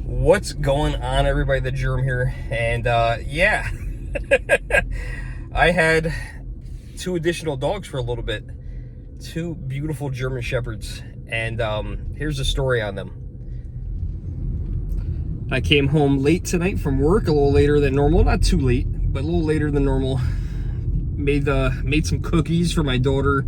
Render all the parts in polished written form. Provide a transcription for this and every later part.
What's going on, everybody? The Germ here, and yeah, I had two additional dogs for a little bit, two beautiful German Shepherds, and here's the story on them. I came home late tonight from work, a little later than normal, not too late, but a little later than normal. Made some cookies for my daughter,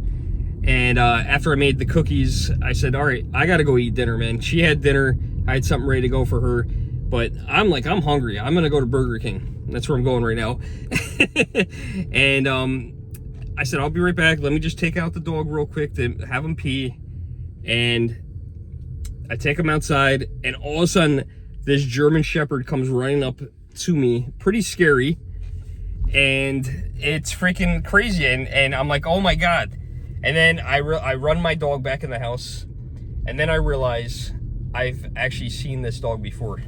and after I made the cookies, I said, all right, I gotta go eat dinner, man. She had dinner. I had something ready to go for her, but I'm hungry. I'm gonna go to Burger King. That's where I'm going right now. And I said, I'll be right back. Let me just take out the dog real quick to have him pee. And I take him outside, and all of a sudden, this German Shepherd comes running up to me, pretty scary, and it's freaking crazy. And I'm like, oh my God. And then I run my dog back in the house, and then I realize I've actually seen this dog before.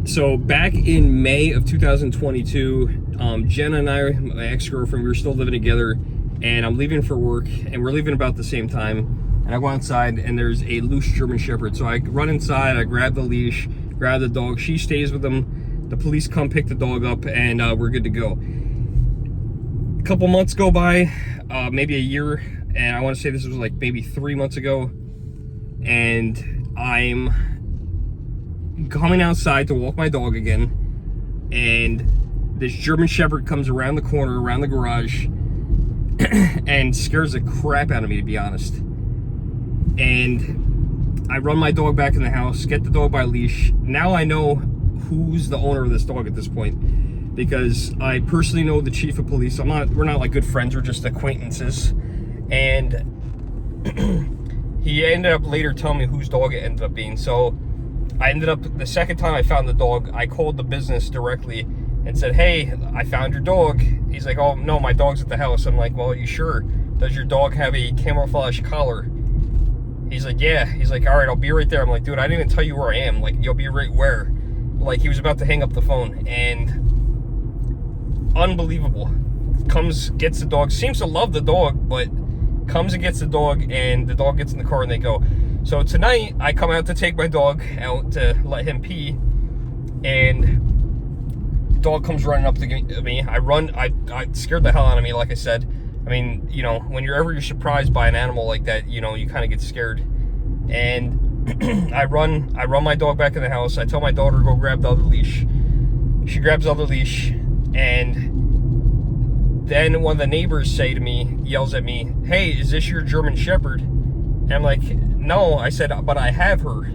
So back in May of 2022, Jenna and I, my ex-girlfriend, we were still living together, and I'm leaving for work, and we're leaving about the same time, and I go outside, and there's a loose German Shepherd. So I run inside, I grab the leash, grab the dog, she stays with him, the police come pick the dog up, and we're good to go. A couple months go by, maybe a year, and I want to say this was like maybe 3 months ago, and I'm coming outside to walk my dog again, and this German Shepherd comes around the corner, around the garage, and scares the crap out of me, to be honest. And I run my dog back in the house, get the dog by leash. Now I know who's the owner of this dog at this point, because I personally know the chief of police. We're not like good friends, we're just acquaintances. And he ended up later telling me whose dog it ended up being. So I ended up, the second time I found the dog, I called the business directly and said, hey, I found your dog. He's like, oh no, my dog's at the house. I'm like, well, are you sure? Does your dog have a camouflage collar? He's like, yeah. He's like, all right, I'll be right there. I'm like, dude, I didn't even tell you where I am. Like, you'll be right where? Like, he was about to hang up the phone. And unbelievable. Comes, gets the dog, seems to love the dog, but comes and gets the dog, and the dog gets in the car and they go. So tonight I come out to take my dog out to let him pee, and dog comes running up to me. I run, I scared the hell out of me, like I said. I mean, you know, when you're surprised by an animal like that, you know, you kind of get scared. And I run my dog back in the house. I tell my daughter to go grab the other leash. She grabs the other leash, and then one of the neighbors yells at me, hey, is this your German Shepherd? And I'm like, no. I said, but I have her.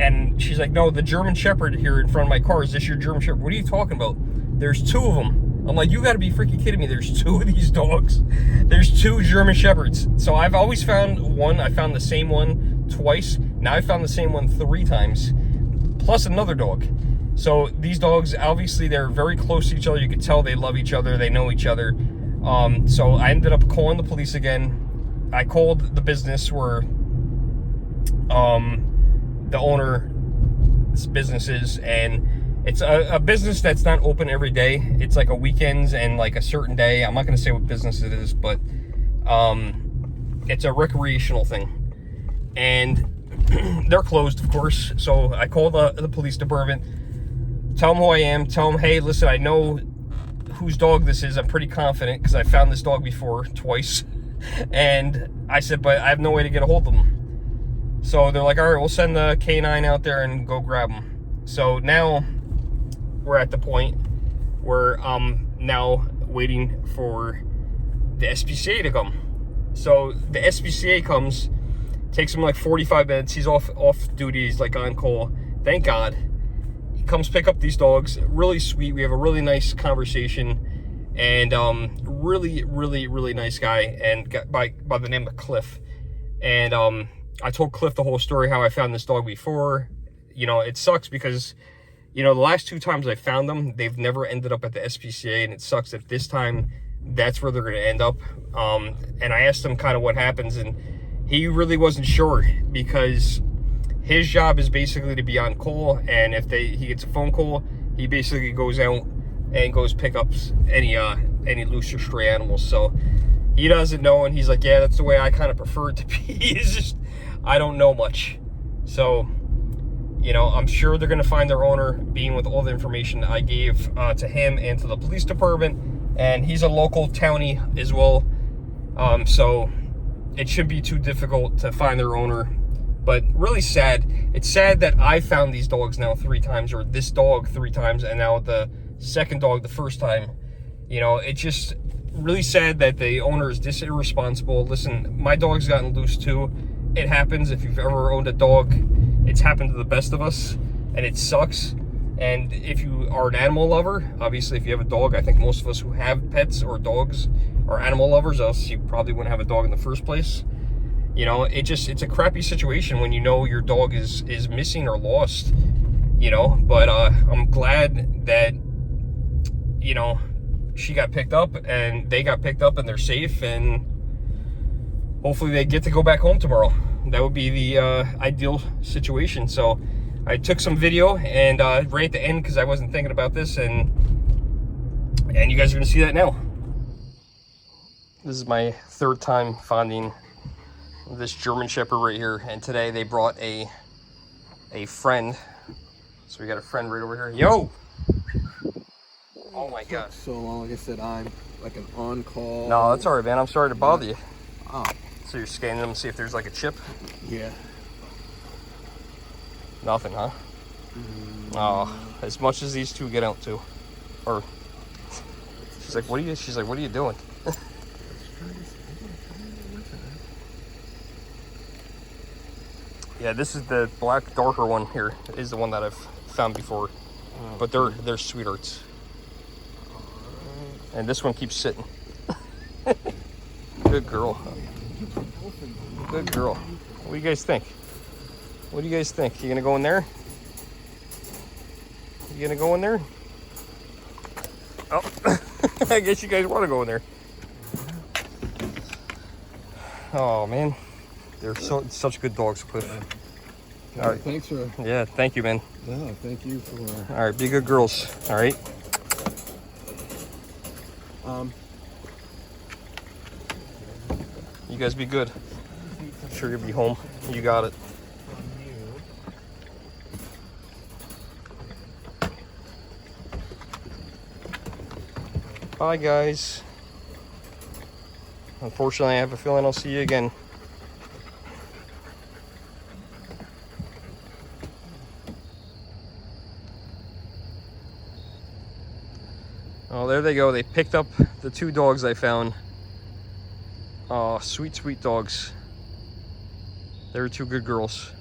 And she's like, no, the German Shepherd here in front of my car, is this your German Shepherd? What are you talking about? There's two of them. I'm like, you gotta be freaking kidding me. There's two of these dogs. There's two German Shepherds. So I've always found one. I found the same one twice. Now I found the same one 3 times, plus another dog. So these dogs, obviously, they're very close to each other. You can tell they love each other. They know each other. So I ended up calling the police again. I called the business where the owner's business is, and it's a business that's not open every day. It's like a weekends and like a certain day. I'm not going to say what business it is, but it's a recreational thing. And they're closed, of course. So I called the police department. Tell them who I am. Tell them, hey, listen, I know whose dog this is. I'm pretty confident because I found this dog before twice. And I said, but I have no way to get a hold of them. So they're like, all right, we'll send the K9 out there and go grab them. So now we're at the point where I'm now waiting for the SPCA to come. So the SPCA comes, takes him like 45 minutes. He's off duty. He's like on call. Thank God. Comes pick up these dogs. Really sweet. We have a really nice conversation, and really nice guy, and by the name of Cliff. And I told Cliff the whole story, how I found this dog before. You know, it sucks because, you know, the last 2 times I found them, they've never ended up at the SPCA, and it sucks that this time that's where they're going to end up. And I asked him kind of what happens, and he really wasn't sure, because his job is basically to be on call, and if he gets a phone call, he basically goes out and goes pick up any loose or stray animals. So he doesn't know, and he's like, yeah, that's the way I kind of prefer it to be. It's just, I don't know much. So, you know, I'm sure they're going to find their owner, being with all the information I gave to him and to the police department. And he's a local townie as well. So it shouldn't be too difficult to find their owner. But really sad. It's sad that I found these dogs now 3 times, or this dog 3 times, and now the second dog the first time. You know, it's just really sad that the owner is this irresponsible. Listen, my dog's gotten loose too. It happens. If you've ever owned a dog, it's happened to the best of us, and it sucks. And if you are an animal lover, obviously if you have a dog, I think most of us who have pets or dogs are animal lovers, else you probably wouldn't have a dog in the first place. You know, it's a crappy situation when you know your dog is missing or lost, you know. But I'm glad that, you know, she got picked up and they got picked up and they're safe, and hopefully they get to go back home tomorrow. That would be the ideal situation. So I took some video and right at the end, because I wasn't thinking about this, and you guys are gonna see that now. This is my 3rd time finding this German Shepherd right here, and today they brought a friend. So we got a friend right over here. Yo! Oh my God. So long, like I said, I'm like an on-call. No, that's all right, man. I'm sorry to bother you. Oh. So you're scanning them to see if there's like a chip? Yeah. Nothing, huh? Oh, as much as these two get out too. Or she's like, what are you doing? Yeah, this is the black darker one here, is the one that I've found before. But they're sweethearts. And this one keeps sitting. Good girl. Good girl. What do you guys think? What do you guys think? You gonna go in there? You gonna go in there? Oh, I guess you guys want to go in there. Oh man, they're such good dogs, Cliff. All right, thanks for. Yeah, thank you, man. No, thank you for. All right, be good girls. All right. You guys be good. I'm sure you'll be home. You got it. Bye, guys. Unfortunately, I have a feeling I'll see you again. Oh, there they go. They picked up the 2 dogs I found. Oh, sweet, sweet dogs. They're 2 good girls.